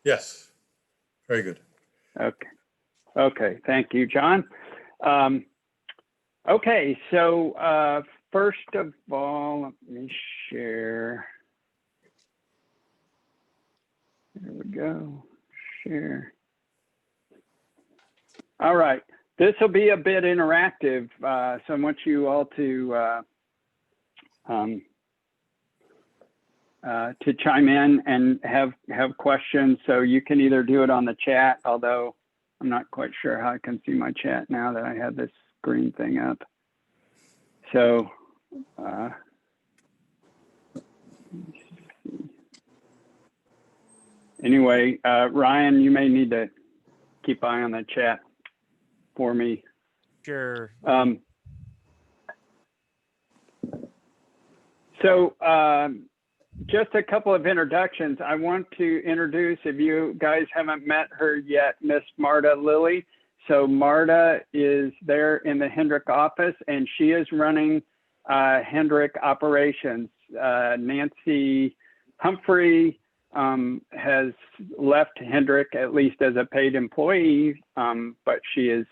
Yes, very good. Okay. Okay. Thank you, John. Okay. So first of all, let me share. There we go. Share. All right. This will be a bit interactive, so I want you all to chime in and have questions. So you can either do it on the chat, although I'm not quite sure how I can see my chat now that I have this green thing up. So anyway, Ryan, you may need to keep eye on the chat for me. Sure. So just a couple of introductions. I want to introduce, if you guys haven't met her yet, Miss Marta Lilly. So Marta is there in the Hendrick office, and she is running Hendrick operations. Nancy Humphrey has left Hendrick, at least as a paid employee, but she is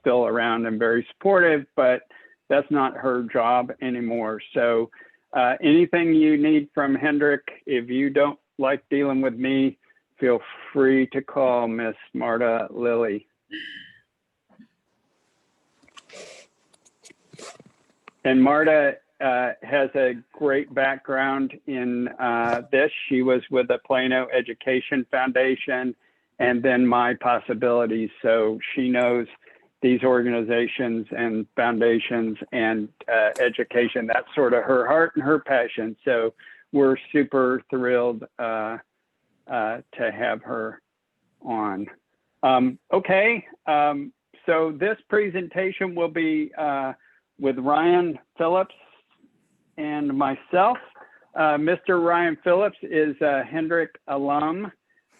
still around and very supportive, but that's not her job anymore. So anything you need from Hendrick, if you don't like dealing with me, feel free to call Miss Marta Lilly. And Marta has a great background in this. She was with the Plano Education Foundation and then My Possibilities. So she knows these organizations and foundations and education. That's sort of her heart and her passion. So we're super thrilled to have her on. Okay, so this presentation will be with Ryan Phillips and myself. Mr. Ryan Phillips is a Hendrick alum,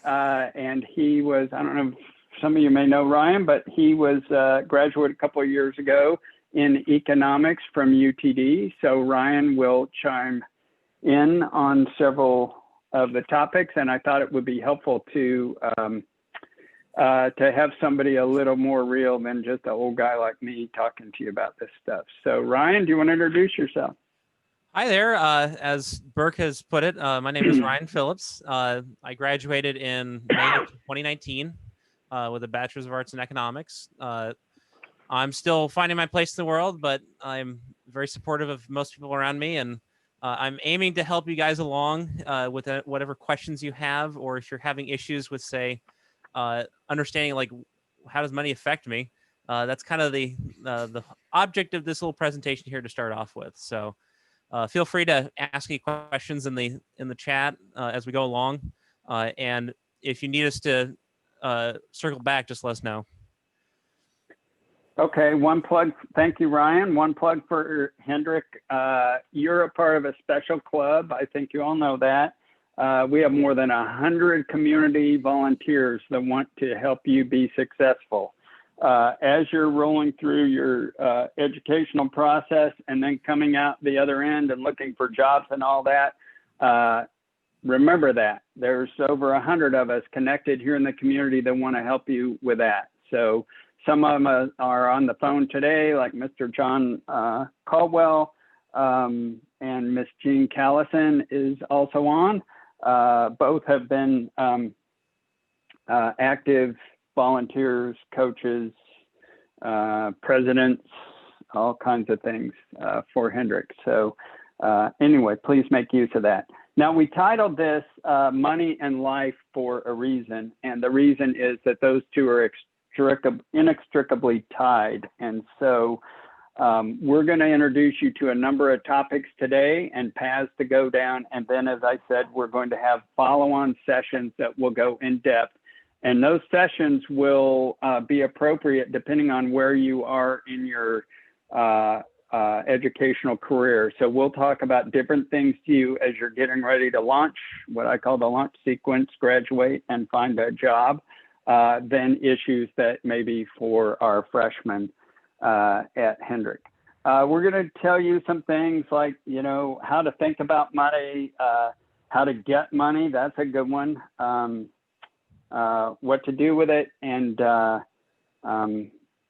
and he was, I don't know if some of you may know Ryan, but he was graduated a couple of years ago in economics from UTD. So Ryan will chime in on several of the topics, and I thought it would be helpful to have somebody a little more real than just an old guy like me talking to you about this stuff. So Ryan, do you want to introduce yourself? Hi there. As Burke has put it, my name is Ryan Phillips. I graduated in May of 2019 with a Bachelor's of Arts in Economics. I'm still finding my place in the world, but I'm very supportive of most people around me, and I'm aiming to help you guys along with whatever questions you have, or if you're having issues with, say, understanding like how does money affect me. That's kind of the object of this little presentation here to start off with. So feel free to ask any questions in the chat as we go along, and if you need us to circle back, just let us know. Okay, one plug. Thank you, Ryan. One plug for Hendrick. You're a part of a special club. I think you all know that. We have more than 100 community volunteers that want to help you be successful. As you're rolling through your educational process and then coming out the other end and looking for jobs and all that, remember that there's over 100 of us connected here in the community that want to help you with that. So some of them are on the phone today, like Mr. John Caldwell, and Miss Jean Callison is also on. Both have been active volunteers, coaches, presidents, all kinds of things for Hendrick. So anyway, please make use of that. Now, we titled this Money and Life for a reason, and the reason is that those two are inextricably tied. And so we're going to introduce you to a number of topics today and paths to go down. And then, as I said, we're going to have follow-on sessions that will go in depth. And those sessions will be appropriate depending on where you are in your educational career. So we'll talk about different things to you as you're getting ready to launch, what I call the launch sequence, graduate and find a job, then issues that may be for our freshmen at Hendrick. We're going to tell you some things like, how to think about money, how to get money. That's a good one. What to do with it, and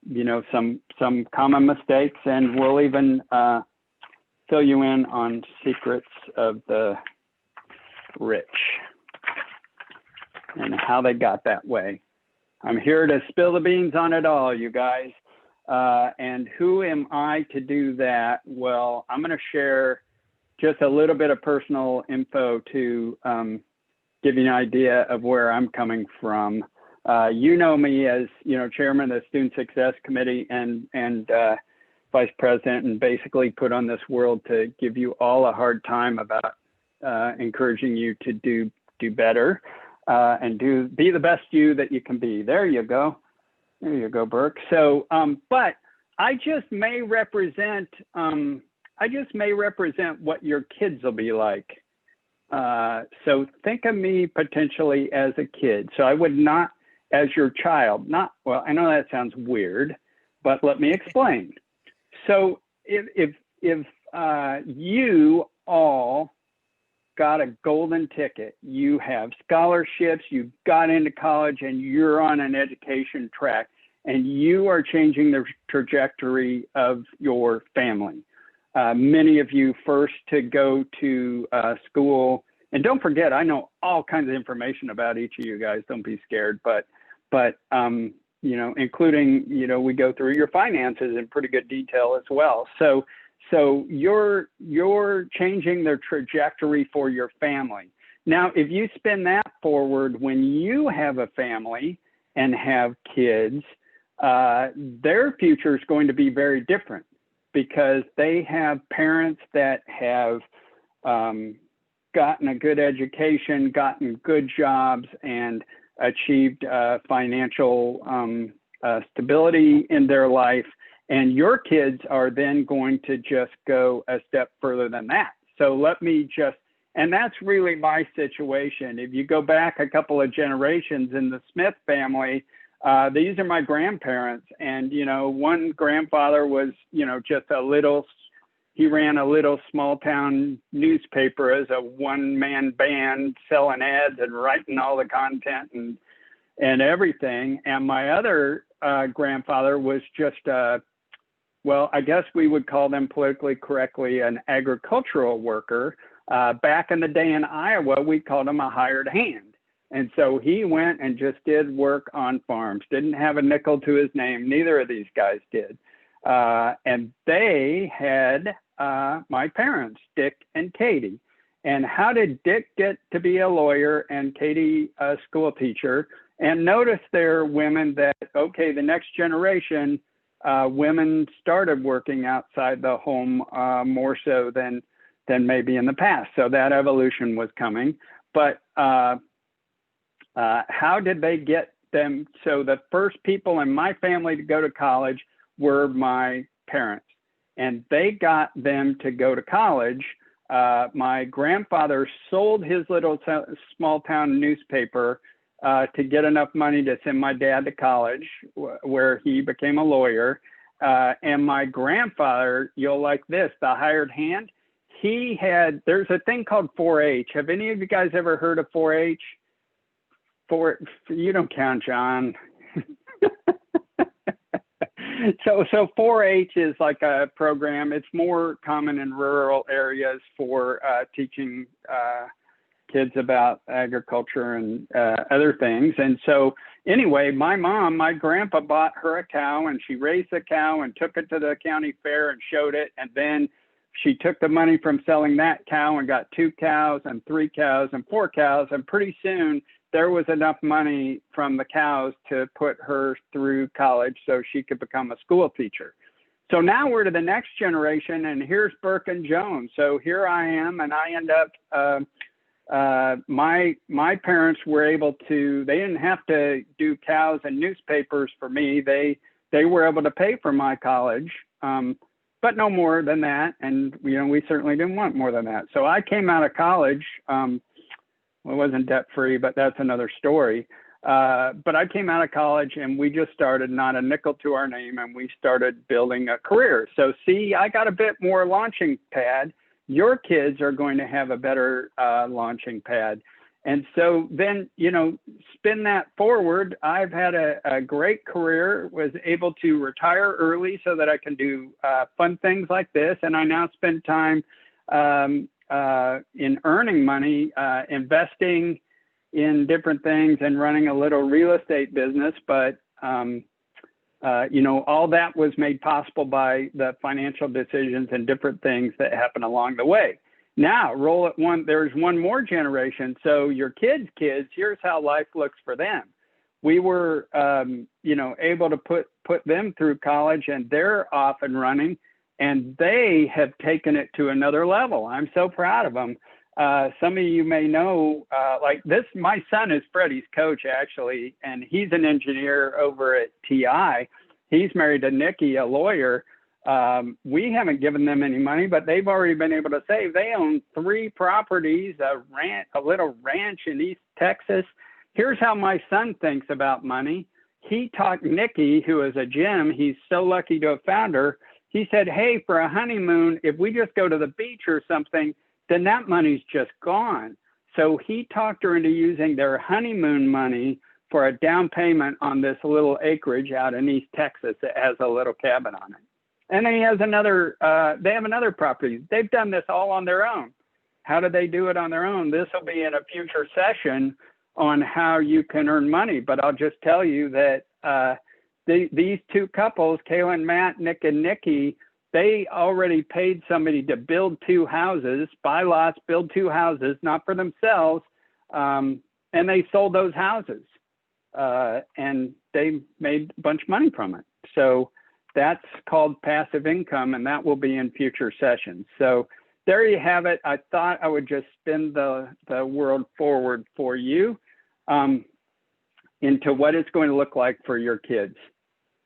you know, some common mistakes, and we'll even fill you in on secrets of the rich and how they got that way. I'm here to spill the beans on it all, you guys. And who am I to do that? Well, I'm going to share just a little bit of personal info to give you an idea of where I'm coming from. You know me as, you know, chairman of the Student Success Committee and vice president, and basically put on this world to give you all a hard time about encouraging you to do better and be the best you that you can be. There you go. There you go, Burke. So, but I just may represent what your kids will be like. So think of me potentially as a kid. So I would not, as your child, not, well, I know that sounds weird, but let me explain. So if you all got a golden ticket, you have scholarships, you got into college, and you're on an education track, and you are changing the trajectory of your family. Many of you first to go to school, and don't forget, I know all kinds of information about each of you guys. Don't be scared, but you know, including, you know, we go through your finances in pretty good detail as well. So you're changing the trajectory for your family. Now, if you spin that forward, when you have a family and have kids, their future is going to be very different, because they have parents that have gotten a good education, gotten good jobs, and achieved financial stability in their life. And your kids are then going to just go a step further than that. So let me just, and that's really my situation. If you go back a couple of generations in the Smith family, these are my grandparents. And, you know, one grandfather was, you know, just he ran a little small town newspaper as a one-man band, selling ads and writing all the content and everything. And my other grandfather was just, well, I guess we would call them politically correctly an agricultural worker. Back in the day in Iowa, we called him a hired hand. And so he went and just did work on farms, didn't have a nickel to his name. Neither of these guys did. And they had my parents, Dick and Katie. And how did Dick get to be a lawyer and Katie a school teacher? And notice they're women that, okay, the next generation, women started working outside the home more so than maybe in the past. So that evolution was coming. But how did they get them? So the first people in my family to go to college were my parents, and they got them to go to college. My grandfather sold his little small town newspaper to get enough money to send my dad to college, where he became a lawyer. And my grandfather, you'll like this, the hired hand, there's a thing called 4-H. Have any of you guys ever heard of 4-H? You don't count, John. So 4-H is like a program. It's more common in rural areas for teaching kids about agriculture and other things. And so anyway, my grandpa bought her a cow, and she raised the cow and took it to the county fair and showed it. And then she took the money from selling that cow and got 2 cows and 3 cows and 4 cows. And pretty soon there was enough money from the cows to put her through college so she could become a school teacher. So now we're to the next generation, and here's Burke and Jones. So here I am, and I end up, my parents were able to, they didn't have to do cows and newspapers for me. They were able to pay for my college, but no more than that. And, you know, we certainly didn't want more than that. So I came out of college, well, it wasn't debt free, but that's another story. But I came out of college, and we just started, not a nickel to our name, and we started building a career. So see, I got a bit more launching pad. your kids are going to have a better launching pad. And so then, spin that forward. I've had a great career, was able to retire early so that I can do fun things like this. And I now spend time in earning money, investing in different things and running a little real estate business. But, all that was made possible by the financial decisions and different things that happen along the way. Now, roll it one, there's one more generation. So your kids, here's how life looks for them. We were, able to put them through college, and they're off and running, and they have taken it to another level. I'm so proud of them. Some of you may know, like this, my son is Freddie's coach, actually, and he's an engineer over at TI. He's married to Nikki, a lawyer. We haven't given them any money, but they've already been able to save. They own 3 properties, a little ranch in East Texas. Here's how my son thinks about money. He taught Nikki, who is a gem, he's so lucky to have found her. He said, hey, for a honeymoon, if we just go to the beach or something, then that money's just gone. So he talked her into using their honeymoon money for a down payment on this little acreage out in East Texas that has a little cabin on it. And then he has they have another property. They've done this all on their own. How do they do it on their own? This will be in a future session on how you can earn money. But I'll just tell you that these 2 couples, Kayla and Matt, Nick and Nikki, they already paid somebody to build 2 houses, buy lots, build 2 houses, not for themselves. And they sold those houses. And they made a bunch of money from it. So that's called passive income, and that will be in future sessions. So there you have it. I thought I would just spin the world forward for you into what it's going to look like for your kids.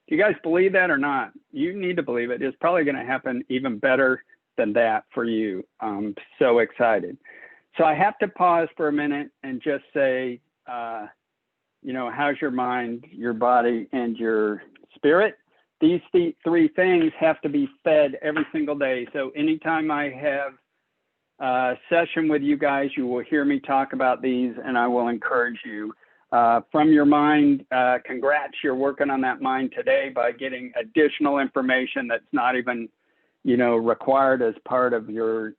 Do you guys believe that or not? You need to believe it. It's probably going to happen even better than that for you. I'm so excited. So I have to pause for a minute and just say, how's your mind, your body, and your spirit? These 3 things have to be fed every single day. So anytime I have a session with you guys, you will hear me talk about these, and I will encourage you. From your mind, congrats, you're working on that mind today by getting additional information that's not even, required as part of your,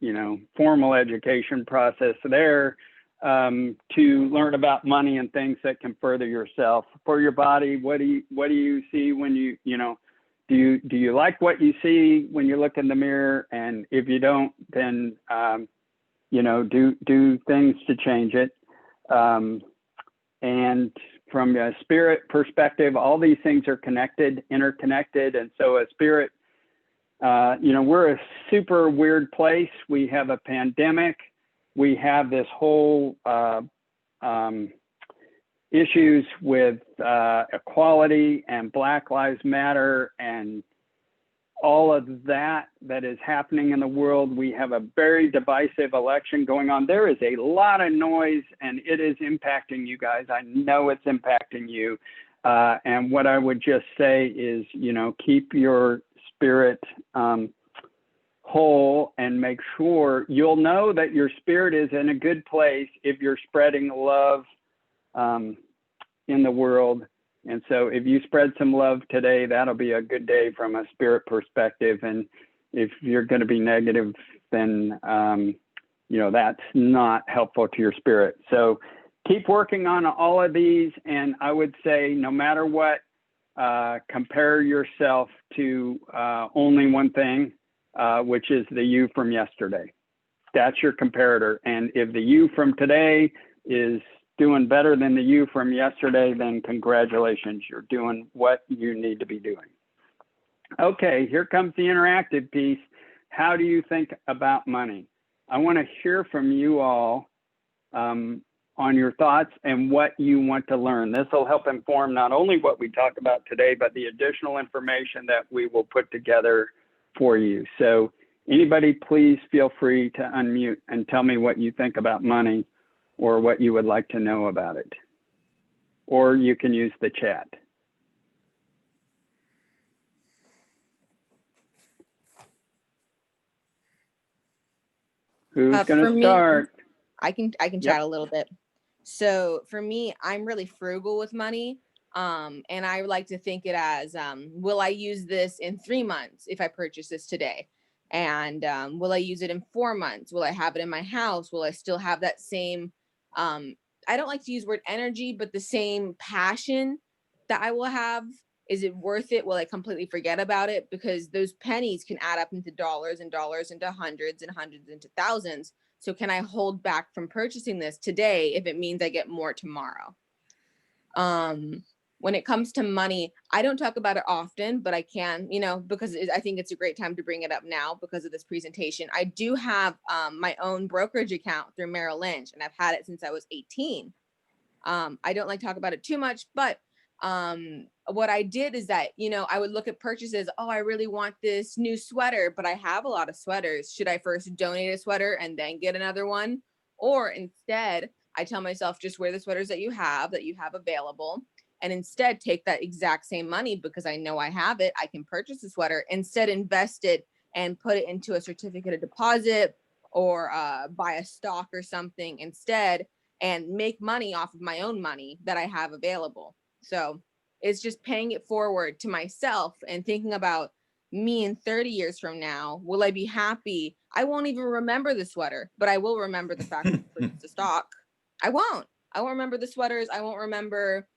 formal education process there, to learn about money and things that can further yourself. For your body, what do you see when do you like what you see when you look in the mirror? And if you don't, then, do things to change it. And from a spirit perspective, all these things are interconnected. And so a spirit, we're a super weird place. We have a pandemic. We have this whole issues with equality and Black Lives Matter and all of that is happening in the world. We have a very divisive election going on. There is a lot of noise, and it is impacting you guys. I know it's impacting you. And what I would just say is, keep your spirit whole and make sure you'll know that your spirit is in a good place if you're spreading love in the world. And so if you spread some love today, that'll be a good day from a spirit perspective. And if you're going to be negative, then, that's not helpful to your spirit. So keep working on all of these. And I would say, no matter what, compare yourself to only one thing, which is the you from yesterday. That's your comparator. And if the you from today is doing better than the you from yesterday, then congratulations, you're doing what you need to be doing. Okay, here comes the interactive piece. How do you think about money? I want to hear from you all on your thoughts and what you want to learn. This will help inform not only what we talk about today, but the additional information that we will put together for you. So anybody, please feel free to unmute and tell me what you think about money or what you would like to know about it. Or you can use the chat. Who's going For to me, start? I can Yep. chat a little bit. So for me, I'm really frugal with money. And I like to think it as, will I use this in 3 months if I purchase this today? And will I use it in 4 months? Will I have it in my house? Will I still have that same, I don't like to use word energy, but the same passion that I will have? Is it worth it? Will I completely forget about it? Because those pennies can add up into dollars and dollars into hundreds and hundreds into thousands. So can I hold back from purchasing this today if it means I get more tomorrow? When it comes to money, I don't talk about it often, but I can, because I think it's a great time to bring it up now because of this presentation. I do have my own brokerage account through Merrill Lynch, and I've had it since I was 18. I don't like to talk about it too much, but what I did is that, I would look at purchases. Oh, I really want this new sweater, but I have a lot of sweaters. Should I first donate a sweater and then get another one? Or instead, I tell myself, just wear the sweaters that you have available, and instead take that exact same money because I know I have it. I can purchase a sweater, instead invest it and put it into a certificate of deposit or buy a stock or something instead, and make money off of my own money that I have available. So it's just paying it forward to myself and thinking about me in 30 years from now. Will I be happy? I won't even remember the sweater, but I will remember the fact that I purchased the stock. I won't remember the sweaters. I won't remember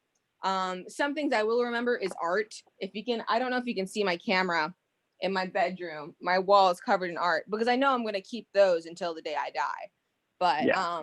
some things. I will remember is art. If you can, I don't know if you can see my camera in my bedroom. My wall is covered in art because I know I'm going to keep those until the day I die. But Yeah.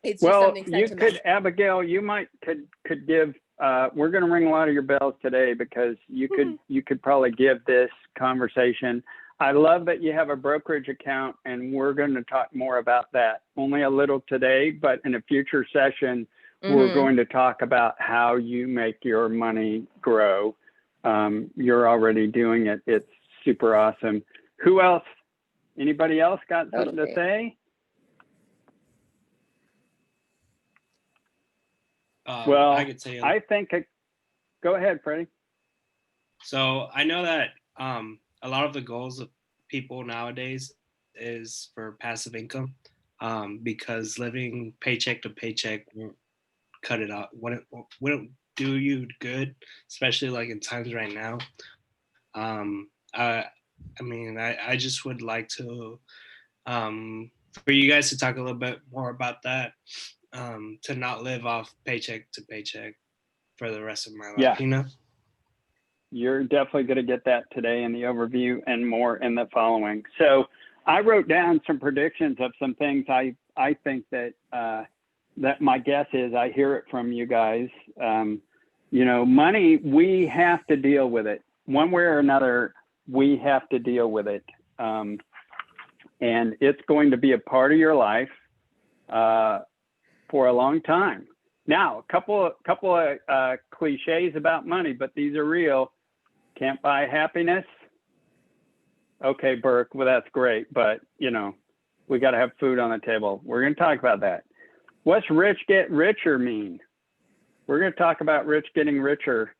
it's just Well, something you sentimental. could, Abigail, you could give, we're going to ring a lot of your bells today because you could probably give this conversation. I love that you have a brokerage account, and we're going to talk more about that. Only a little today, but in a future session, we're going to talk about how you make your money grow. You're already doing it. It's super awesome. Who else? Anybody else got something to say? Well, I could say, go ahead, Freddie. So I know that a lot of the goals of people nowadays is for passive income, because living paycheck to paycheck won't cut it out. Wouldn't do you good, especially like in times right now. I just would like to for you guys to talk a little bit more about that, to not live off paycheck to paycheck for the rest of my life. Yeah. You're definitely going to get that today in the overview and more in the following. So I wrote down some predictions of some things I think that that my guess is, I hear it from you guys. Money, we have to deal with it one way or another. We have to deal with it, and it's going to be a part of your life for a long time. Now, a couple of cliches about money, but these are real. Can't buy happiness. Okay, Burke, well, that's great, but we got to have food on the table. We're going to talk about that. What's rich get richer mean? We're going to talk about rich getting richer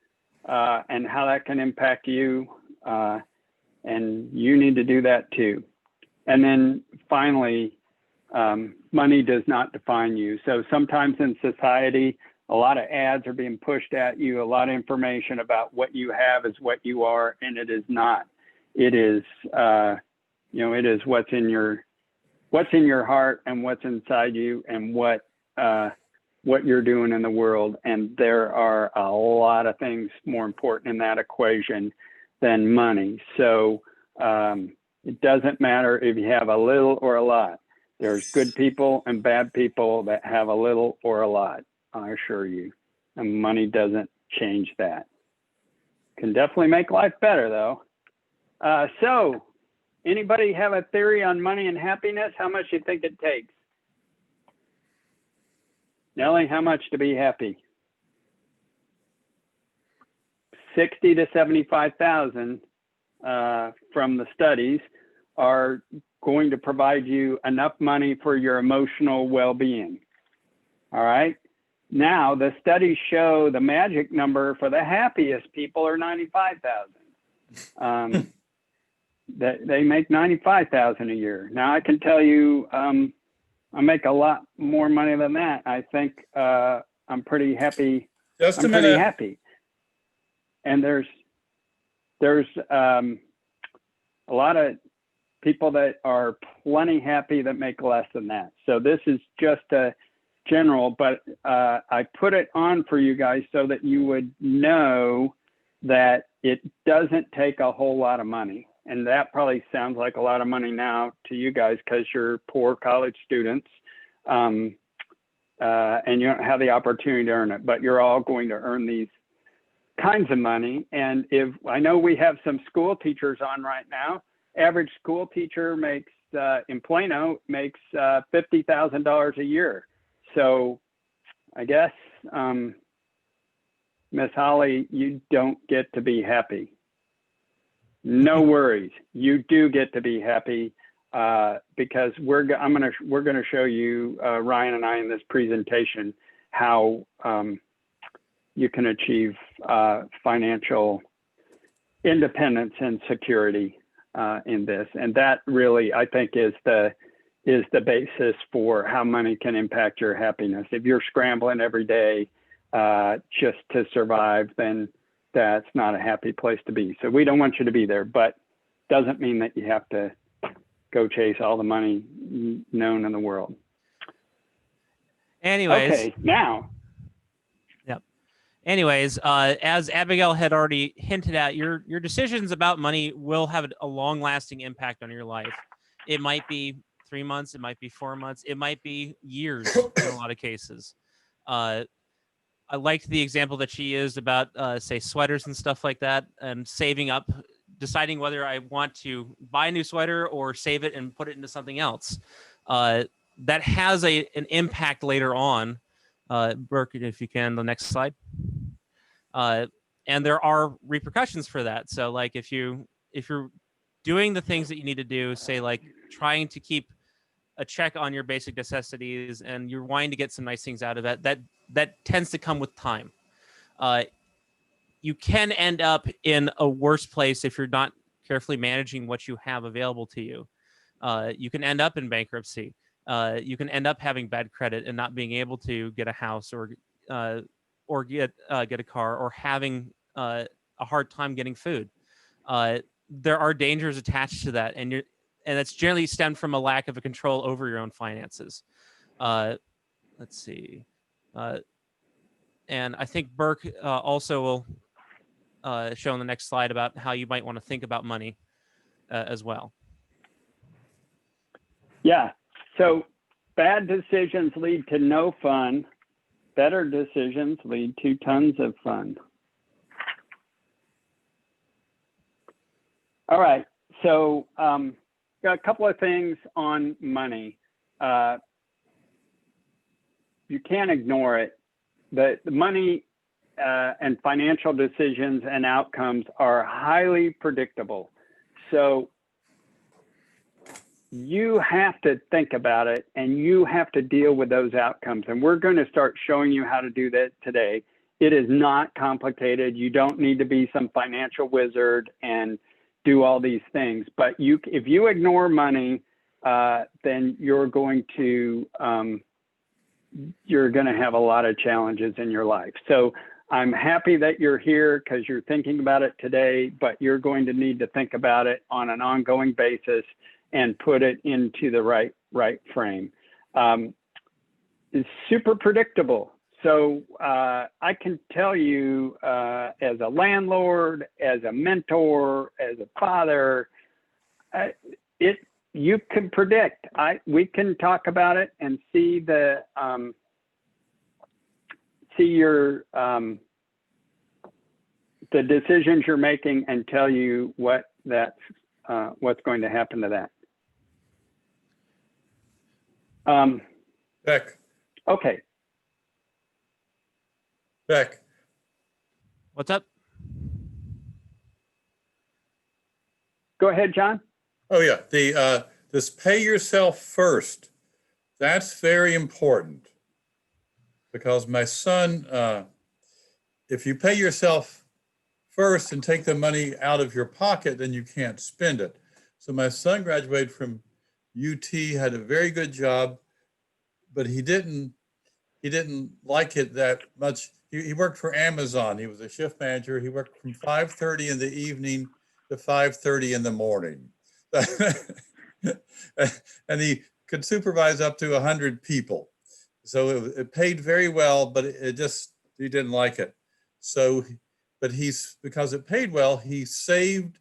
and how that can impact you. And you need to do that too. And then finally, money does not define you. So sometimes in society, a lot of ads are being pushed at you. A lot of information about what you have is what you are, and it is not. It is, it is what's in your heart and what's inside you, and what you're doing in the world. And there are a lot of things more important in that equation than money. So it doesn't matter if you have a little or a lot. There's good people and bad people that have a little or a lot, I assure you. And money doesn't change that. Can definitely make life better, though. So anybody have a theory on money and happiness? How much do you think it takes? Nellie, how much to be happy? 60 to 75,000 from the studies are going to provide you enough money for your emotional well-being. All right. Now, the studies show the magic number for the happiest people are 95,000. they make 95,000 a year. Now I can tell you, I make a lot more money than that. I think I'm pretty happy. Just a I'm pretty minute. happy. And there's a lot of people that are plenty happy that make less than that. So this is just a general, but I put it on for you guys so that you would know that it doesn't take a whole lot of money. And that probably sounds like a lot of money now to you guys because you're poor college students and you don't have the opportunity to earn it, but you're all going to earn these kinds of money. And if I know we have some school teachers on right now, average school teacher makes in Plano makes $50,000 a year. So I guess, Miss Holly, you don't get to be happy. No worries, you do get to be happy because we're gonna show you Ryan and I in this presentation how you can achieve financial independence and security in this, and that really I think is the basis for how money can impact your happiness. If you're scrambling every day just to survive, then that's not a happy place to be. So we don't want you to be there, but doesn't mean that you have to go chase all the money known in the world. Anyways. Okay, now. Yep. Anyways, as Abigail had already hinted at, your decisions about money will have a long-lasting impact on your life. It might be 3 months, it might be 4 months, it might be years in a lot of cases. I liked the example that she used about, say, sweaters and stuff like that, and saving up, deciding whether I want to buy a new sweater or save it and put it into something else. That has an impact later on. Burke, if you can, the next slide. And there are repercussions for that. So, like, if you're doing the things that you need to do, say, like trying to keep a check on your basic necessities and you're wanting to get some nice things out of it, that tends to come with time. You can end up in a worse place if you're not carefully managing what you have available to you. You can end up in bankruptcy. You can end up having bad credit and not being able to get a house or get a car, or having a hard time getting food. There are dangers attached to that, and that's generally stemmed from a lack of a control over your own finances. Let's see. And I think Burke also will show on the next slide about how you might want to think about money as well. Yeah, so bad decisions lead to no fun. Better decisions lead to tons of fun. All right, so got a couple of things on money. You can't ignore it. The money and financial decisions and outcomes are highly predictable. So you have to think about it and you have to deal with those outcomes. And we're going to start showing you how to do that today. It is not complicated. You don't need to be some financial wizard and do all these things. But if you ignore money, then you're going to have a lot of challenges in your life. So I'm happy that you're here because you're thinking about it today, but you're going to need to think about it on an ongoing basis and put it into the right frame. It's super predictable. So I can tell you as a landlord, as a mentor, as a father, you can predict. We can talk about it and see the decisions you're making and tell you what's going to happen to that. Beck. Okay. Beck. What's up? Go ahead, John. Oh yeah, this pay yourself first. That's very important because my son, if you pay yourself first and take the money out of your pocket, then you can't spend it. So my son graduated from UT, had a very good job, but he didn't like it that much. He worked for Amazon. He was a shift manager. He worked from 5:30 in the evening to 5:30 in the morning. And he could supervise up to 100 people. So it paid very well, but he didn't like it. So, but because it paid well, he saved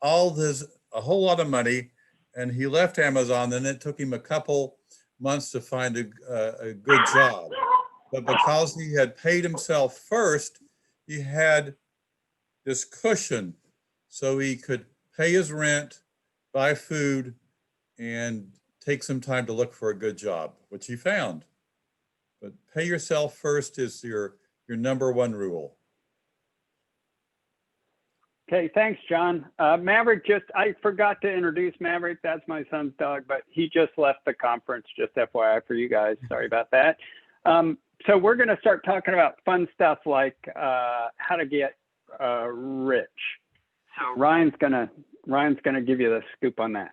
a whole lot of money, and he left Amazon. Then it took him a couple months to find a good job. But because he had paid himself first, he had this cushion so he could pay his rent, buy food, and take some time to look for a good job, which he found. But pay yourself first is your number one rule. Okay, thanks, John. Maverick, I forgot to introduce Maverick. That's my son's dog, but he just left the conference, just FYI for you guys. Sorry about that. So we're going to start talking about fun stuff like how to get rich. So Ryan's gonna give you the scoop on that.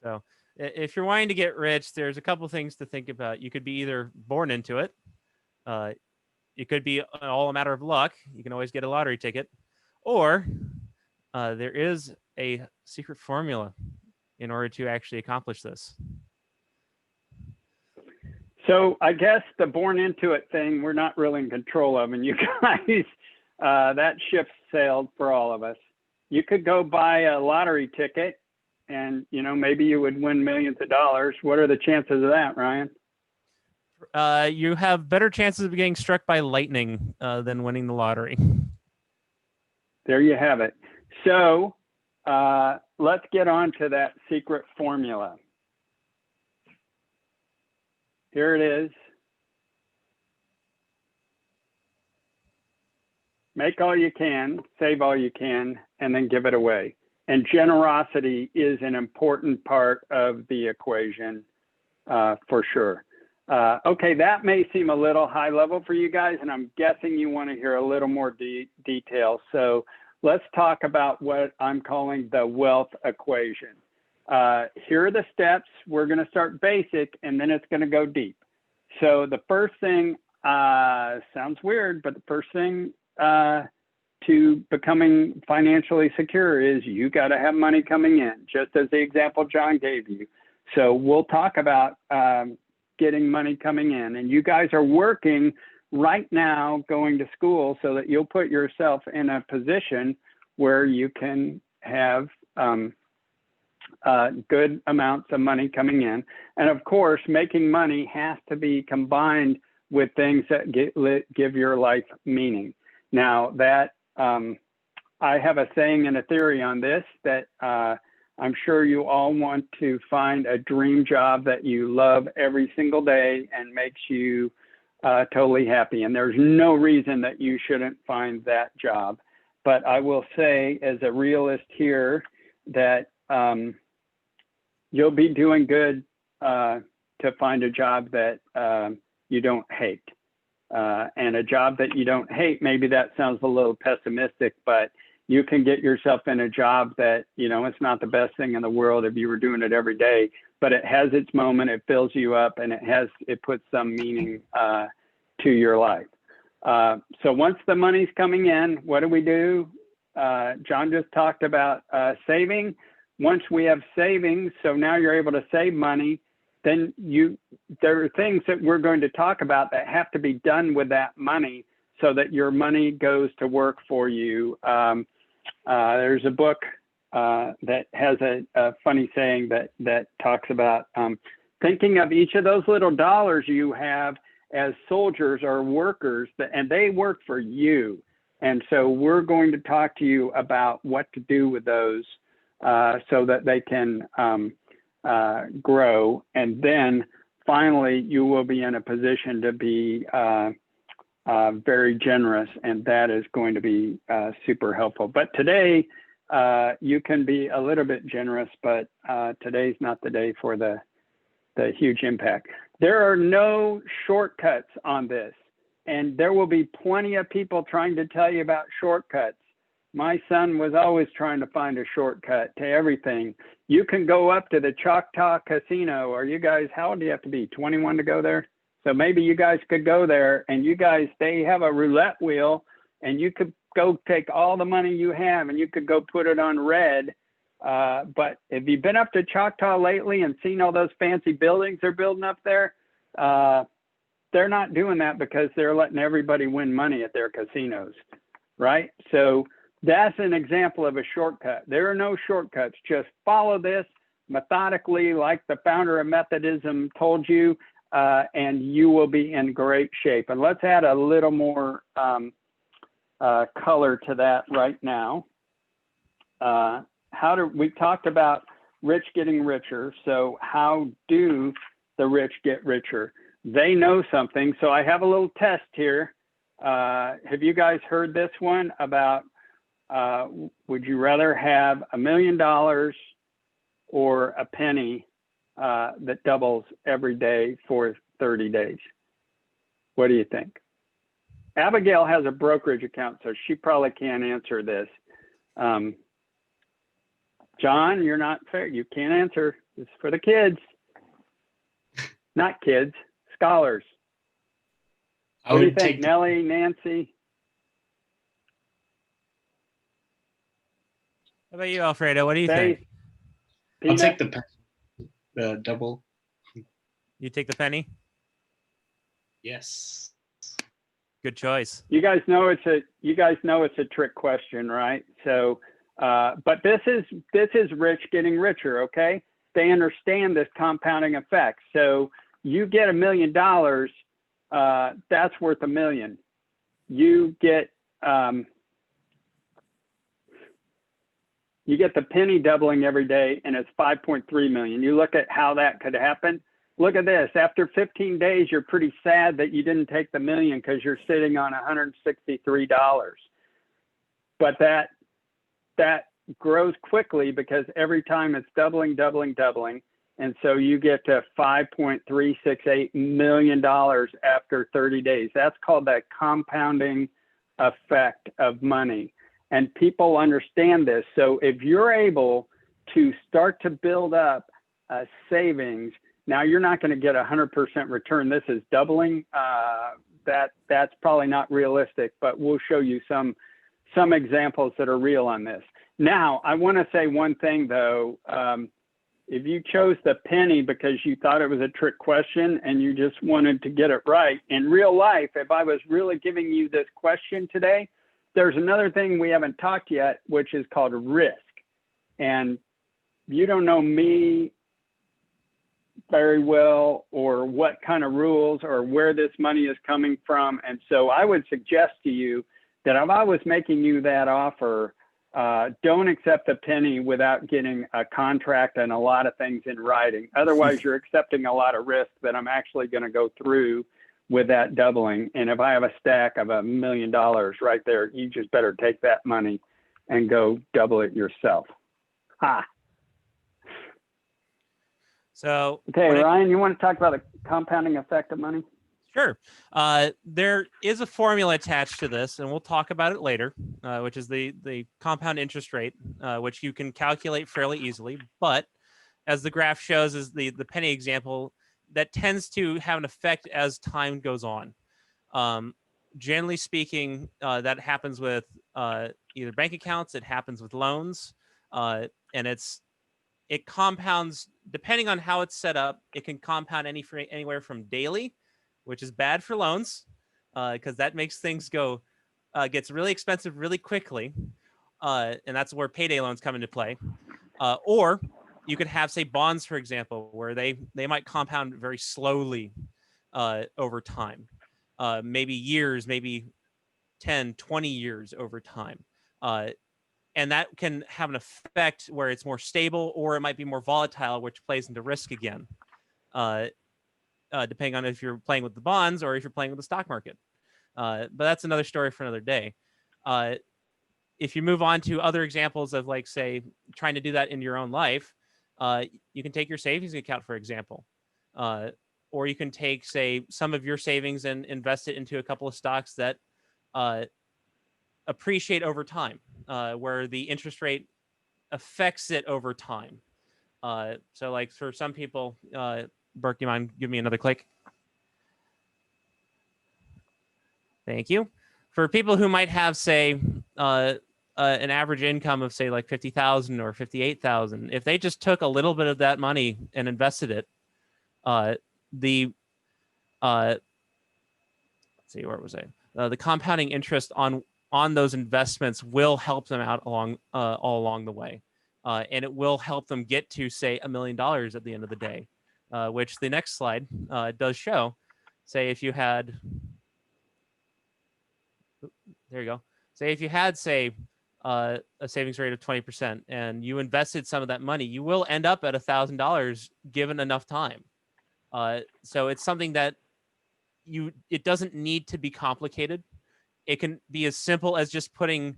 So if you're wanting to get rich, there's a couple things to think about. You could be either born into it. It could be all a matter of luck. You can always get a lottery ticket. Or there is a secret formula in order to actually accomplish this. So I guess the born into it thing, we're not really in control of, and you guys, that ship sailed for all of us. You could go buy a lottery ticket and, maybe you would win millions of dollars. What are the chances of that, Ryan? You have better chances of getting struck by lightning than winning the lottery. There you have it. So let's get on to that secret formula. Here it is. Make all you can, save all you can, and then give it away. And generosity is an important part of the equation for sure. Okay, that may seem a little high level for you guys, and I'm guessing you want to hear a little more detail. So let's talk about what I'm calling the wealth equation. Here are the steps. We're going to start basic, and then it's going to go deep. So the first thing sounds weird, but the first thing to becoming financially secure is you got to have money coming in, just as the example John gave you. So we'll talk about getting money coming in, and you guys are working right now, going to school, so that you'll put yourself in a position where you can have good amounts of money coming in. And of course, making money has to be combined with things that give your life meaning. Now that I have a saying and a theory on this that I'm sure you all want to find a dream job that you love every single day and makes you totally happy. And there's no reason that you shouldn't find that job. But I will say, as a realist here, that you'll be doing good to find a job that you don't hate. And a job that you don't hate, maybe that sounds a little pessimistic, but you can get yourself in a job that, it's not the best thing in the world if you were doing it every day, but it has its moment, it fills you up, and it puts some meaning to your life. So once the money's coming in, what do? John just talked about saving. Once we have savings, so now you're able to save money, then there are things that we're going to talk about that have to be done with that money so that your money goes to work for you. There's a book that has a funny saying that talks about thinking of each of those little dollars you have as soldiers or workers, and they work for you. And so we're going to talk to you about what to do with those so that they can grow. And then finally, you will be in a position to be very generous, and that is going to be super helpful. But today, you can be a little bit generous, but today's not the day for the huge impact. There are no shortcuts on this, and there will be plenty of people trying to tell you about shortcuts. My son was always trying to find a shortcut to everything. you can go up to the Choctaw Casino, or you guys, how old do you have to be? 21 to go there? So maybe you guys could go there, and you guys, they have a roulette wheel, and you could go take all the money you have and you could go put it on red. But have you been up to Choctaw lately and seen all those fancy buildings they're building up there? They're not doing that because they're letting everybody win money at their casinos, right? So that's an example of a shortcut. There are no shortcuts. Just follow this methodically, like the founder of Methodism told you, and you will be in great shape. And let's add a little more color to that right now. We talked about rich getting richer. So how do the rich get richer? They know something. So I have a little test here. Have you guys heard this one about, would you rather have $1 million or a penny that doubles every day for 30 days? What do you think? Abigail has a brokerage account, so she probably can't answer this. John, you're not fair. You can't answer. It's for the kids. Not kids, scholars. What do you think, Nellie, Nancy? How about you, Alfredo? What do you Faith? think? I'll Peanut? take the double. You take the penny? Yes. Good choice. You guys know it's a trick question, right? So, but this is rich getting richer, okay? They understand this compounding effect. So you get $1 million, that's worth $1 million. You get the penny doubling every day, and it's 5.3 million. You look at how that could happen. Look at this. After 15 days, you're pretty sad that you didn't take the million because you're sitting on $163. But that grows quickly because every time it's doubling. And so you get to $5.368 million after 30 days. That's called that compounding effect of money. And people understand this. So if you're able to start to build up savings, now you're not going to get 100% return. This is doubling. That's probably not realistic, but we'll show you some examples that are real on this. Now, I want to say one thing though. If you chose the penny because you thought it was a trick question and you just wanted to get it right, in real life, if I was really giving you this question today, there's another thing we haven't talked yet, which is called risk. And you don't know me very well or what kind of rules or where this money is coming from. And so I would suggest to you that if I was making you that offer, don't accept a penny without getting a contract and a lot of things in writing. Otherwise, you're accepting a lot of risk that I'm actually going to go through with that doubling. And if I have a stack of $1 million right there, you just better take that money and go double it yourself. Ha. So, okay, Ryan, you want to talk about the compounding effect of money? Sure. There is a formula attached to this, and we'll talk about it later, which is the compound interest rate, which you can calculate fairly easily. But as the graph shows, is the penny example, that tends to have an effect as time goes on. Generally speaking, that happens with either bank accounts, it happens with loans, and it compounds depending on how it's set up. It can compound anywhere from daily, which is bad for loans because that makes things gets really expensive really quickly. And that's where payday loans come into play. Or you could have, say, bonds, for example, where they might compound very slowly over time, maybe years, maybe 10, 20 years over time. And that can have an effect where it's more stable, or it might be more volatile, which plays into risk again. Depending on if you're playing with the bonds or if you're playing with the stock market. But that's another story for another day. If you move on to other examples of, like, say, trying to do that in your own life, you can take your savings account, for example. Or you can take, say, some of your savings and invest it into a couple of stocks that appreciate over time, where the interest rate affects it over time. So like for some people, Burke, you mind give me another click? Thank you. For people who might have, say, an average income of say like 50,000 or 58,000, if they just took a little bit of that money and invested it, the let's see, where was I? The compounding interest on those investments will help them out along all along the way, and it will help them get to say $1 million at the end of the day, which the next slide does show. Say if you had, there you go. Say if you had say a savings rate of 20% and you invested some of that money, you will end up at $1,000 given enough time. So it's something that it doesn't need to be complicated. It can be as simple as just putting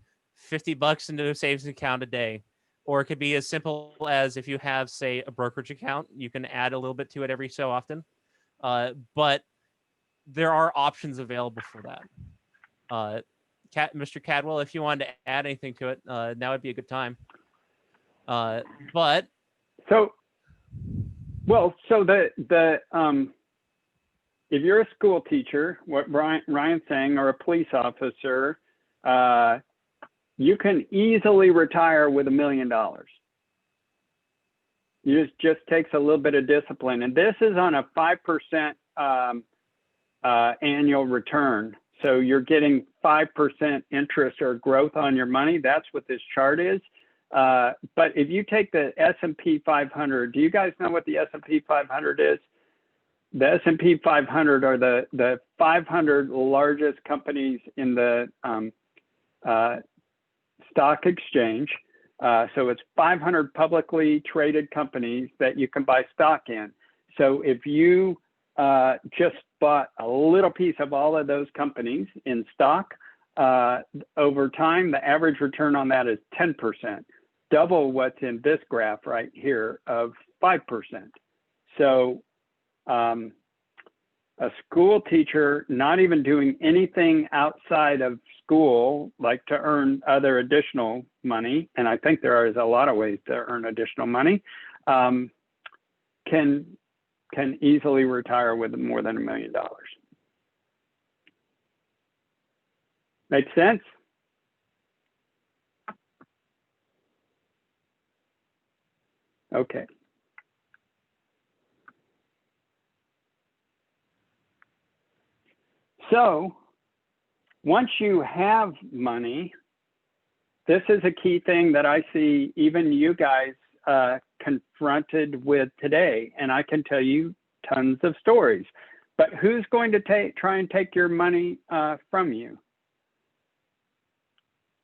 $50 into a savings account a day, or it could be as simple as if you have, say, a brokerage account, you can add a little bit to it every so often. But there are options available for that. Mr. Cadwell, if you wanted to add anything to it, now would be a good time. But so if you're a school teacher, what Ryan's saying, or a police officer, you can easily retire with $1 million. It just takes a little bit of discipline. And this is on a 5% annual return. So you're getting 5% interest or growth on your money. That's what this chart is. But if you take the S&P 500, do you guys know what the S&P 500 is? The S&P 500 are the 500 largest companies in the stock exchange. So it's 500 publicly traded companies that you can buy stock in. So if you just bought a little piece of all of those companies in stock, over time, the average return on that is 10%, double what's in this graph right here of 5%. So a school teacher not even doing anything outside of school, like to earn other additional money, and I think there is a lot of ways to earn additional money, can easily retire with more than $1 million. Make sense? Okay. So once you have money, this is a key thing that I see even you guys confronted with today. And I can tell you tons of stories, but who's going to try and take your money from you?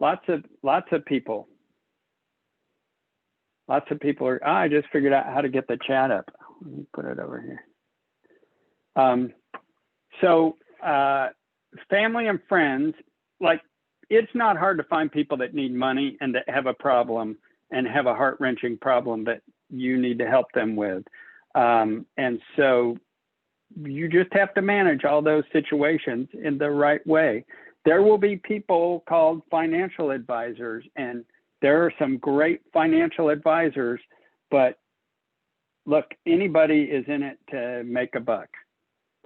Lots of people. Lots of people are, I just figured out how to get the chat up. Let me put it over here. Family and friends, like, it's not hard to find people that need money and that have a problem and have a heart-wrenching problem that you need to help them with. And so you just have to manage all those situations in the right way. There will be people called financial advisors, and there are some great financial advisors, but look, anybody is in it to make a buck.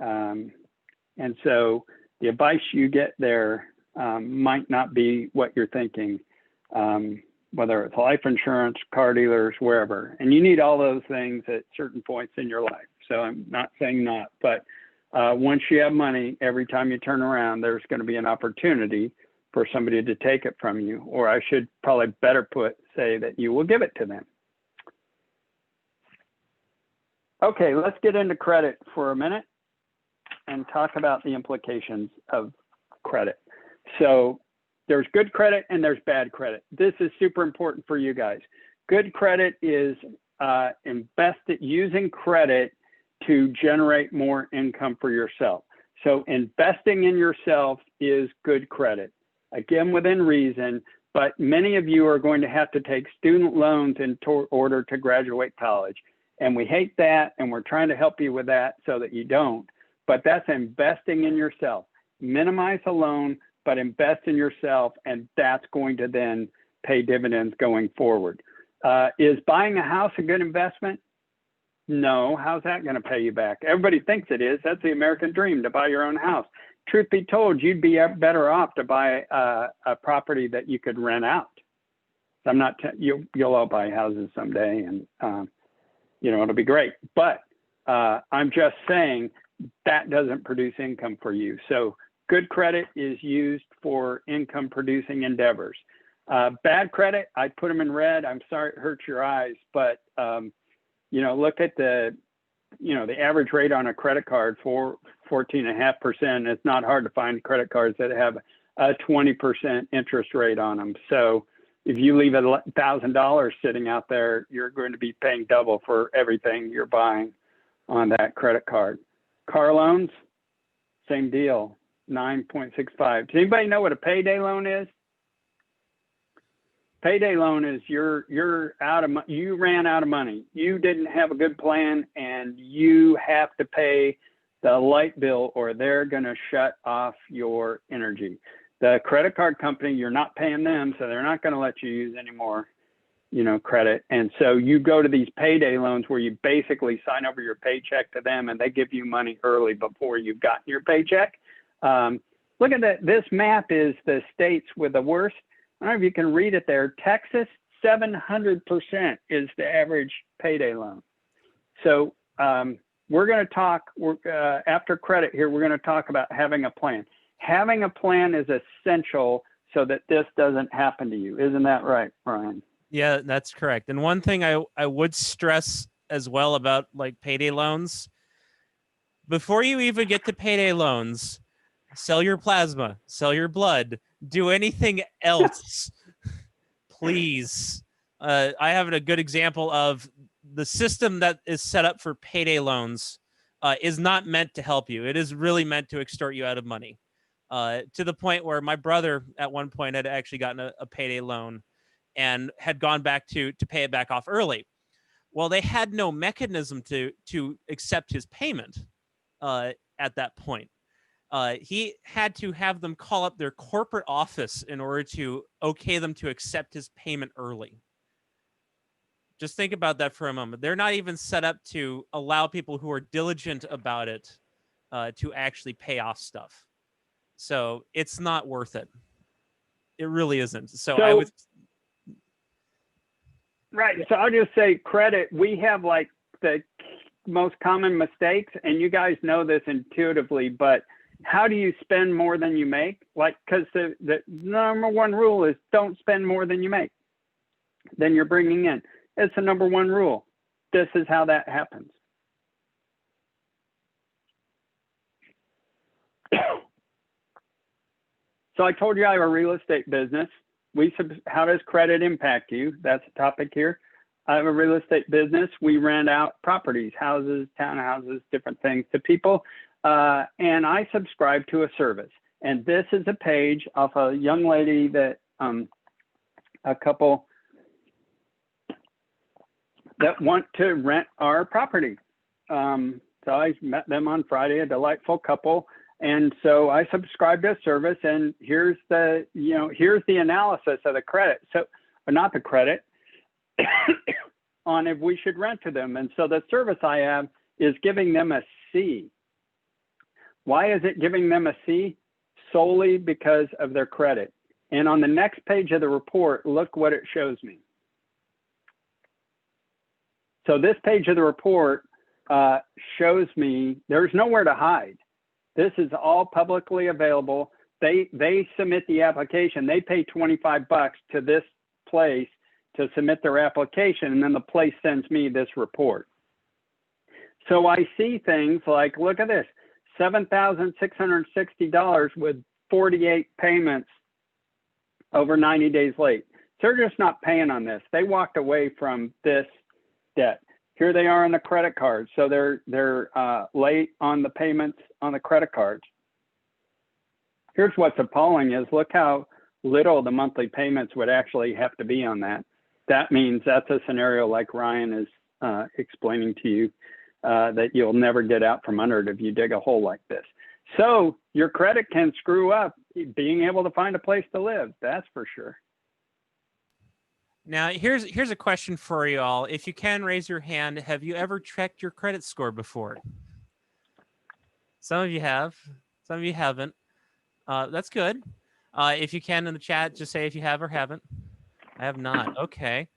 And so the advice you get there might not be what you're thinking, whether it's life insurance, car dealers, wherever. And you need all those things at certain points in your life. So I'm not saying not, but once you have money, every time you turn around, there's going to be an opportunity for somebody to take it from you, or I should probably better say that you will give it to them. Okay, let's get into credit for a minute and talk about the implications of credit. So there's good credit and there's bad credit. This is super important for you guys. Good credit is using credit to generate more income for yourself. So investing in yourself is good credit, again, within reason, but many of you are going to have to take student loans in order to graduate college. And we hate that, and we're trying to help you with that so that you don't. But that's investing in yourself. Minimize a loan, but invest in yourself, and that's going to then pay dividends going forward. Is buying a house a good investment? No. How's that going to pay you back? Everybody thinks it is. That's the American dream, to buy your own house. Truth be told, you'd be better off to buy a property that you could rent out. So I'm not, you'll all buy houses someday, and it'll be great. But I'm just saying that doesn't produce income for you. So good credit is used for income producing endeavors. Bad credit, I put them in red. I'm sorry it hurts your eyes, but look at the average rate on a credit card for 14.5%. It's not hard to find credit cards that have a 20% interest rate on them. So if you leave $1,000 sitting out there, you're going to be paying double for everything you're buying on that credit card. Car loans, same deal, 9.65. Does anybody know what a payday loan is? Payday loan is you're out of you ran out of money. You didn't have a good plan, and you have to pay the light bill, or they're going to shut off your energy. The credit card company, you're not paying them, so they're not going to let you use any more, credit. And so you go to these payday loans where you basically sign over your paycheck to them, and they give you money early before you've gotten your paycheck. Look at that. This map is the states with the worst. I don't know if you can read it there. Texas, 700% is the average payday loan. So we're going to talk, after credit here, we're going to talk about having a plan. Having a plan is essential so that this doesn't happen to you. Isn't that right, Ryan? Yeah, that's correct. And one thing I would stress as well about like payday loans, before you even get to payday loans, sell your plasma, sell your blood, do anything else, please. I have a good example of the system that is set up for payday loans is not meant to help you. It is really meant to extort you out of money, to the point where my brother at one point had actually gotten a payday loan and had gone back to pay it back off early. Well, they had no mechanism to accept his payment at that point. He had to have them call up their corporate office in order to okay them to accept his payment early. Just think about that for a moment. They're not even set up to allow people who are diligent about it to actually pay off stuff. So it's not worth it. It really isn't. So I would. Right. So I'll just say credit. We have like the most common mistakes, and you guys know this intuitively, but how do you spend more than you make? Like, because the number one rule is don't spend more than you make, than you're bringing in. It's the number one rule. This is how that happens. So I told you I have a real estate business. How does credit impact you? That's the topic here. I have a real estate business. We rent out properties, houses, townhouses, different things to people. And I subscribe to a service. And this is a page of a young lady that a couple that want to rent our property. So I met them on Friday, a delightful couple. And so I subscribe to a service, and here's the analysis of the credit. So, or not the credit, on if we should rent to them. And so the service I have is giving them a C. Why is it giving them a C? Solely because of their credit. And on the next page of the report, look what it shows me. So this page of the report shows me there's nowhere to hide. This is all publicly available. They submit the application. They pay $25 to this place to submit their application, and then the place sends me this report. So I see things like, look at this, $7,660 with 48 payments over 90 days late. So they're just not paying on this. They walked away from this debt. Here they are on the credit card. So they're late on the payments on the credit cards. Here's what's appalling is look how little the monthly payments would actually have to be on that. That means that's a scenario like Ryan is explaining to you that you'll never get out from under it if you dig a hole like this. So your credit can screw up being able to find a place to live. That's for sure. Now, here's a question for you all. If you can raise your hand, have you ever checked your credit score before? Some of you have. Some of you haven't. That's good. If you can in the chat, just say if you have or haven't. I have not. Okay.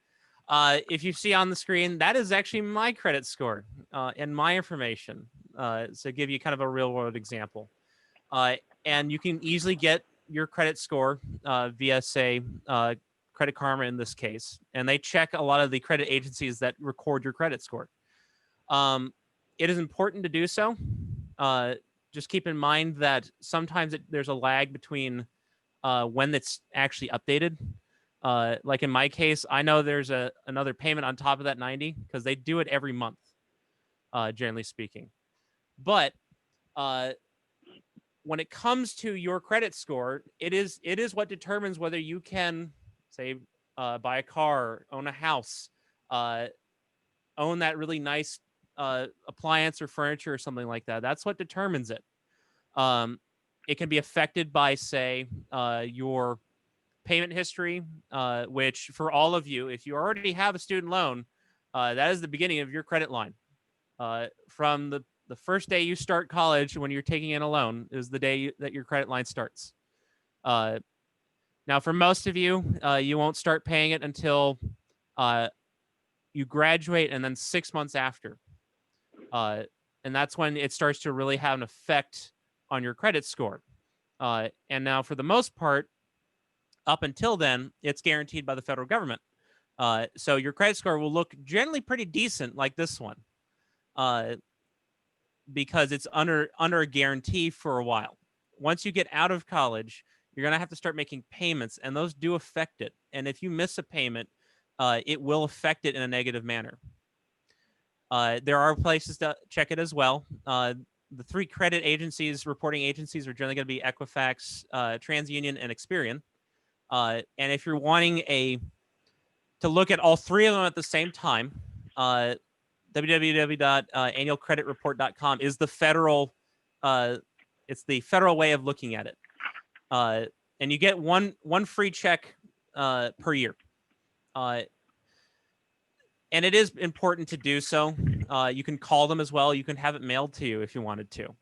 If you see on the screen, that is actually my credit score and my information. So give you kind of a real world example. And you can easily get your credit score via, say, Credit Karma in this case. And they check a lot of the credit agencies that record your credit score. It is important to do so. Just keep in mind that sometimes there's a lag between when it's actually updated. Like in my case, I know there's another payment on top of that 90 because they do it every month, generally speaking. But when it comes to your credit score, it is what determines whether you can, say, buy a car, own a house, own that really nice appliance or furniture or something like that. That's what determines it. It can be affected by, say, your payment history, which for all of you, if you already have a student loan, that is the beginning of your credit line. From the first day you start college, when you're taking in a loan, is the day that your credit line starts. Now, for most of you, you won't start paying it until you graduate and then 6 months after. And that's when it starts to really have an effect on your credit score. And now, for the most part, up until then, it's guaranteed by the federal government. So your credit score will look generally pretty decent like this one. Because it's under a guarantee for a while. Once you get out of college, you're going to have to start making payments, and those do affect it. And if you miss a payment, it will affect it in a negative manner. There are places to check it as well. The 3 credit agencies, reporting agencies, are generally going to be Equifax, TransUnion, and Experian. And if you're wanting to look at all 3 of them at the same time, www.annualcreditreport.com is the federal it's the federal way of looking at it. And you get one free check per year. And it is important to do so. You can call them as well. You can have it mailed to you if you wanted to.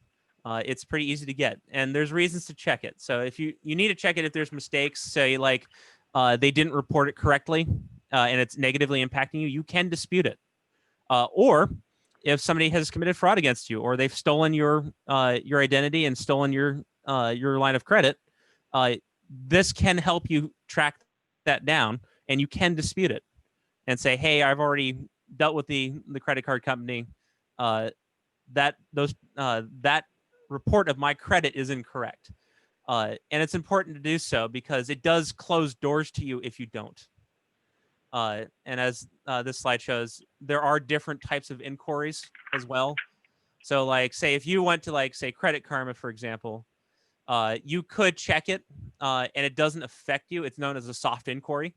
It's pretty easy to get, and there's reasons to check it. So if you need to check it if there's mistakes, say like they didn't report it correctly and it's negatively impacting you, you can dispute it. Or if somebody has committed fraud against you, or they've stolen your identity and stolen your line of credit, this can help you track that down, and you can dispute it and say, "Hey, I've already dealt with the credit card company. That report of my credit is incorrect." And it's important to do so because it does close doors to you if you don't. And as this slide shows, there are different types of inquiries as well. So like, say if you went to like, say, Credit Karma, for example, you could check it and it doesn't affect you. It's known as a soft inquiry.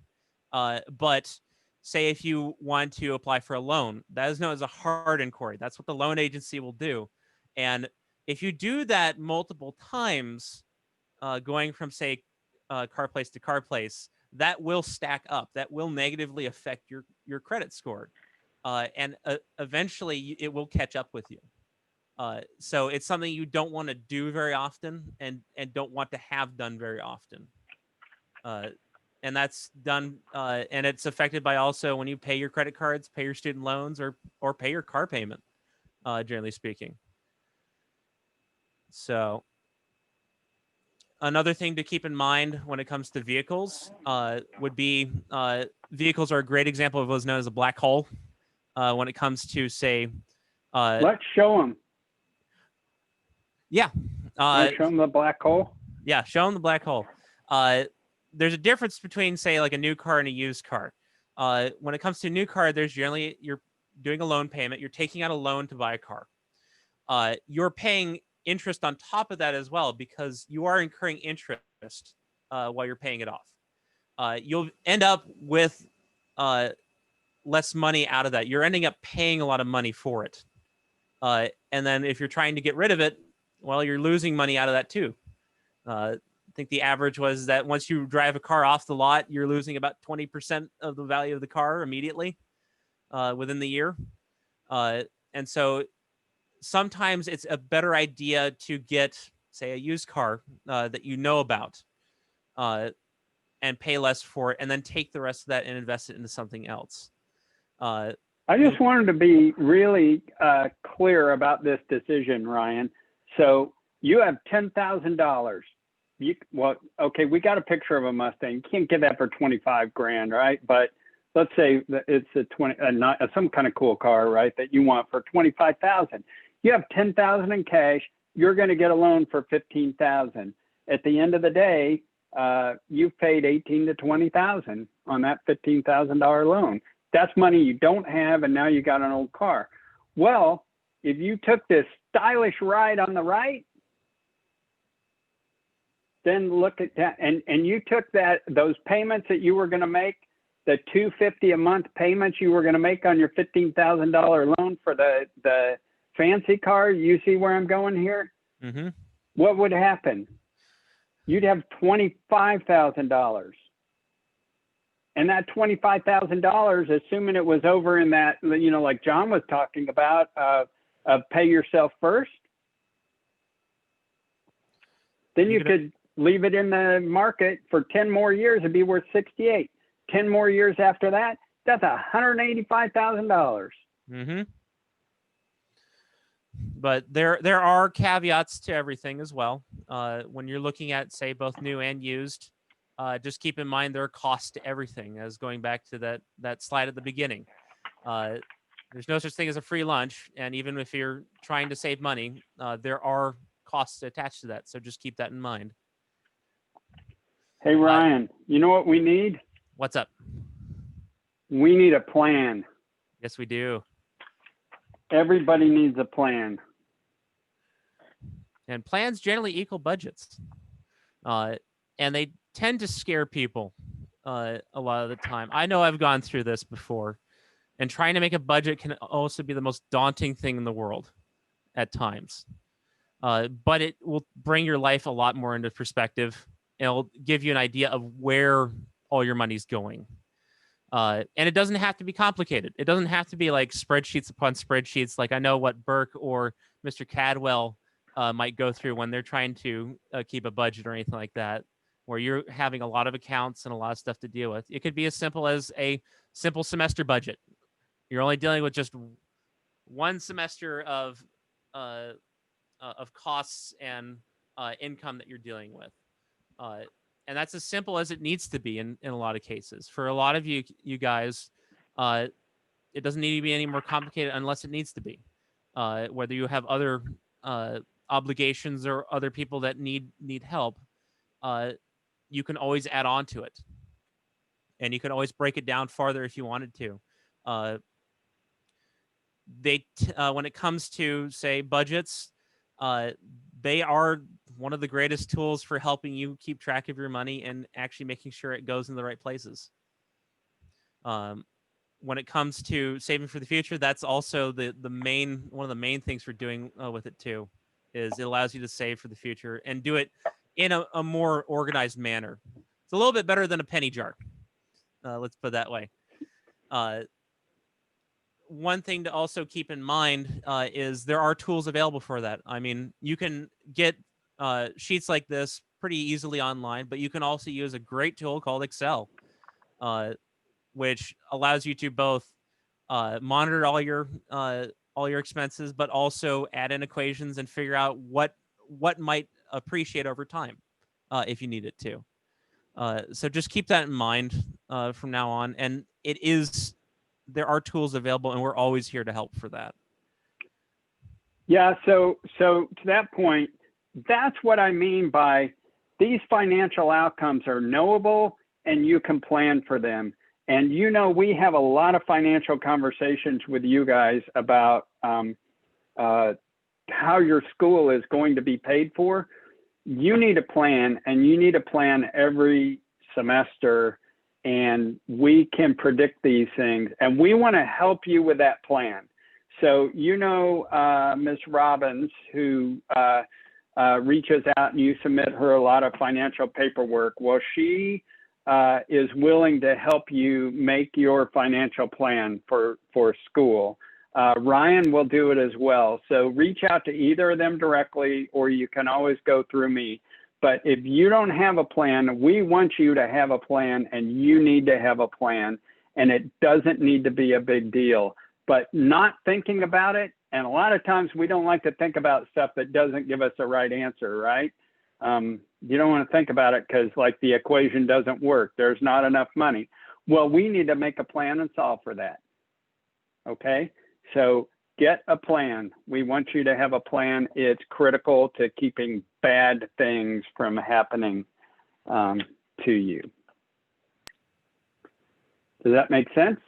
But say if you want to apply for a loan, that is known as a hard inquiry. That's what the loan agency will do. And if you do that multiple times, going from, say, car place to car place, that will stack up. That will negatively affect your credit score. And eventually it will catch up with you. So it's something you don't want to do very often and don't want to have done very often. And that's done, and it's affected by also when you pay your credit cards, pay your student loans, or pay your car payment, generally speaking. So another thing to keep in mind when it comes to vehicles would be vehicles are a great example of what's known as a black hole when it comes to, say, Let's show them. Yeah. Show them the black hole. Yeah, show them the black hole. There's a difference between, say, like a new car and a used car. When it comes to a new car, there's generally, you're doing a loan payment. You're taking out a loan to buy a car. You're paying interest on top of that as well because you are incurring interest while you're paying it off. You'll end up with less money out of that. You're ending up paying a lot of money for it. And then if you're trying to get rid of it, well, you're losing money out of that too. think the average was that once you drive a car off the lot, you're losing about 20% of the value of the car immediately within the year. And so sometimes it's a better idea to get, say, a used car that you know about and pay less for it, and then take the rest of that and invest it into something else. I just wanted to be really clear about this decision, Ryan. So you have $10,000. Well, okay, we got a picture of a Mustang. You can't get that for 25 grand, right? But let's say that it's some kind of cool car, right? That you want for 25,000. You have 10,000 in cash. You're going to get a loan for 15,000. At the end of the day, you've paid 18 to 20,000 on that $15,000 loan. That's money you don't have, and now you got an old car. Well, if you took this stylish ride on the right, then look at that, and you took those payments that you were going to make, the $250 a month payments you were going to make on your $15,000 loan for the fancy car. You see where I'm going here? Mm-hmm. What would happen? You'd have $25,000. And that $25,000, assuming it was over in that, like John was talking about, pay yourself first, then you could leave it in the market for 10 more years and be worth 68. 10 more years after that, that's $185,000. Mm-hmm. But there are caveats to everything as well. When you're looking at, say, both new and used, just keep in mind there are costs to everything, as going back to that slide at the beginning. There's no such thing as a free lunch. And even if you're trying to save money, there are costs attached to that. So just keep that in mind. Hey, Ryan, you know what we need? What's up? We need a plan. Yes, we do. Everybody needs a plan. And plans generally equal budgets. And they tend to scare people a lot of the time. I know I've gone through this before. And trying to make a budget can also be the most daunting thing in the world at times. But it will bring your life a lot more into perspective. It'll give you an idea of where all your money's going. And it doesn't have to be complicated. It doesn't have to be like spreadsheets upon spreadsheets. Like I know what Burke or Mr. Cadwell might go through when they're trying to keep a budget or anything like that, where you're having a lot of accounts and a lot of stuff to deal with. It could be as simple as a simple semester budget. You're only dealing with just one semester of costs and income that you're dealing with. And that's as simple as it needs to be in a lot of cases. For a lot of you guys, it doesn't need to be any more complicated unless it needs to be. Whether you have other obligations or other people that need help, you can always add on to it. And you can always break it down farther if you wanted to. When it comes to, say, budgets, they are one of the greatest tools for helping you keep track of your money and actually making sure it goes in the right places. When it comes to saving for the future, that's also one of the main things for doing with it too, is it allows you to save for the future and do it in a more organized manner. It's a little bit better than a penny jar. Let's put it that way. One thing to also keep in mind is there are tools available for that. I mean, you can get sheets like this pretty easily online, but you can also use a great tool called Excel, which allows you to both monitor all your expenses, but also add in equations and figure out what might appreciate over time if you need it to. So just keep that in mind from now on. And there are tools available, and we're always here to help for that. Yeah, so to that point, that's what I mean by these financial outcomes are knowable and you can plan for them. And we have a lot of financial conversations with you guys about how your school is going to be paid for. You need a plan, and you need a plan every semester, and we can predict these things, and we want to help you with that plan. So, Ms. Robbins, who reaches out and you submit her a lot of financial paperwork. Well, she is willing to help you make your financial plan for school. Ryan will do it as well. So reach out to either of them directly, or you can always go through me. But if you don't have a plan, we want you to have a plan, and you need to have a plan, and it doesn't need to be a big deal. But not thinking about it, and a lot of times we don't like to think about stuff that doesn't give us the right answer, right? You don't want to think about it because like the equation doesn't work. There's not enough money. Well, we need to make a plan and solve for that. Okay, so get a plan. We want you to have a plan. It's critical to keeping bad things from happening to you. Does that make sense?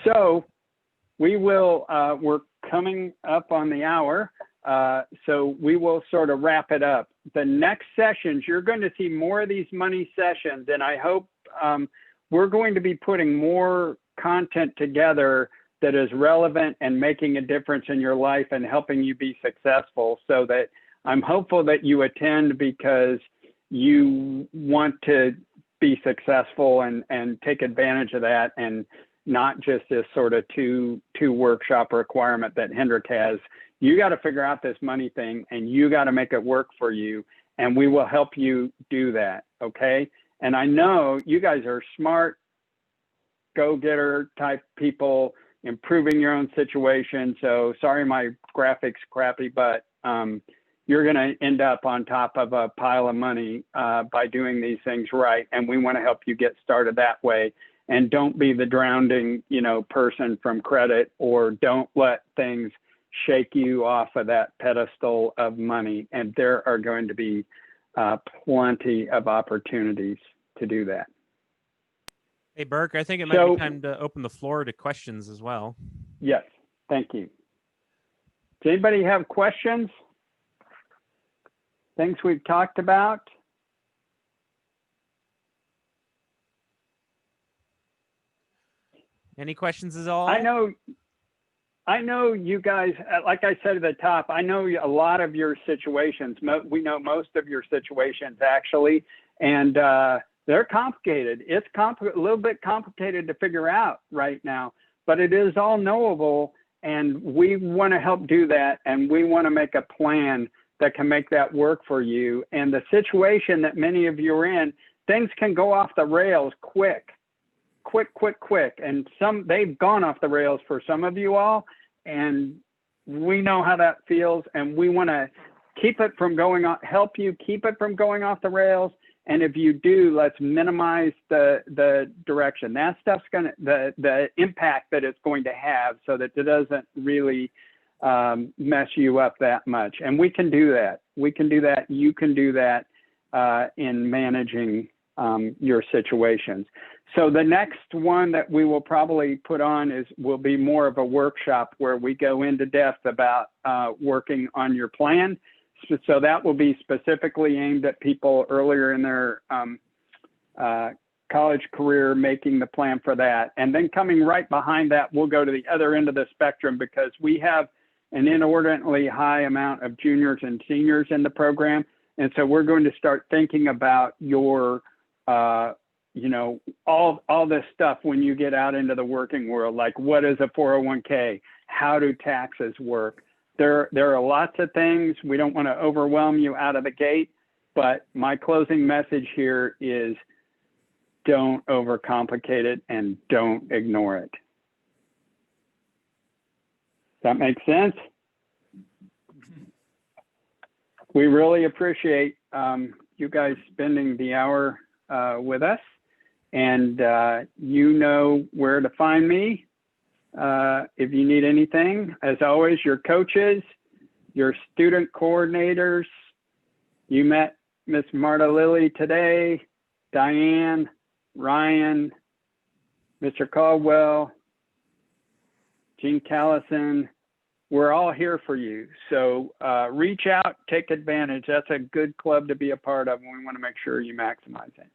So we will, we're coming up on the hour. So we will sort of wrap it up. The next sessions, you're going to see more of these money sessions, and I hope we're going to be putting more content together that is relevant and making a difference in your life and helping you be successful. So that I'm hopeful that you attend because you want to be successful and take advantage of that, and not just this sort of two workshop requirement that Hendrik has. You got to figure out this money thing, and you got to make it work for you, and we will help you do that, okay? And I know you guys are smart, go-getter type people, improving your own situation. So sorry my graphics crappy, but you're going to end up on top of a pile of money by doing these things right, and we want to help you get started that way. And don't be the drowning, person from credit, or don't let things shake you off of that pedestal of money. And there are going to be plenty of opportunities to do that. Hey, Burke, I think it might be time to open the floor to questions as well. Yes, thank you. Does anybody have questions? Things we've talked about? Any questions at all? I know you guys, like I said at the top, I know a lot of your situations. We know most of your situations actually, and they're complicated. It's a little bit complicated to figure out right now, but it is all knowable, and we want to help do that, and we want to make a plan that can make that work for you. And the situation that many of you are in, things can go off the rails quick. And they've gone off the rails for some of you all, and we know how that feels, and we want to keep it from going on, help you keep it from going off the rails. And if you do, let's minimize the direction. That stuff's the impact that it's going to have, so that it doesn't really mess you up that much. And we can do that. You can do that in managing your situations. So the next one that we will probably put on will be more of a workshop where we go into depth about working on your plan. So that will be specifically aimed at people earlier in their college career, making the plan for that. And then coming right behind that, we'll go to the other end of the spectrum, because we have an inordinately high amount of juniors and seniors in the program. And so we're going to start thinking about your all this stuff when you get out into the working world, like what is a 401k? How do taxes work? There are lots of things. We don't want to overwhelm you out of the gate, but my closing message here is don't overcomplicate it and don't ignore it. Does that make sense? We really appreciate you guys spending the hour with us, and you know where to find me if you need anything. As always, your coaches, your student coordinators. You met Miss Marta Lilly today, Diane, Ryan, Mr. Caldwell, Gene Callison. We're all here for you. So reach out, take advantage. That's a good club to be a part of, and we want to make sure you maximize it.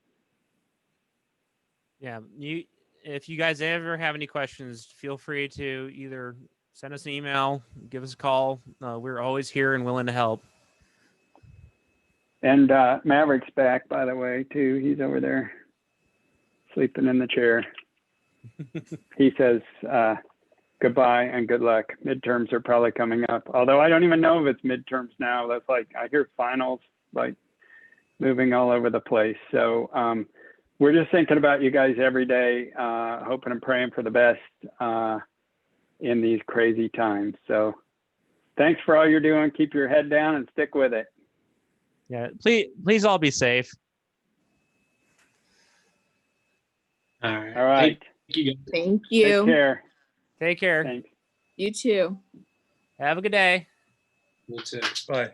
Yeah, if you guys ever have any questions, feel free to either send us an email, give us a call. We're always here and willing to help. And Maverick's back, by the way, too. He's over there sleeping in the chair. He says goodbye and good luck. Midterms are probably coming up. Although I don't even know if it's midterms now. That's like, I hear finals like moving all over the place. So we're just thinking about you guys every day, hoping and praying for the best in these crazy times. So thanks for all you're doing. Keep your head down and stick with it. Yeah, please all be safe. All right. All right. Thank you. Thank Take you. care. Take care. Thanks. You too. Have a good day. You too. Bye.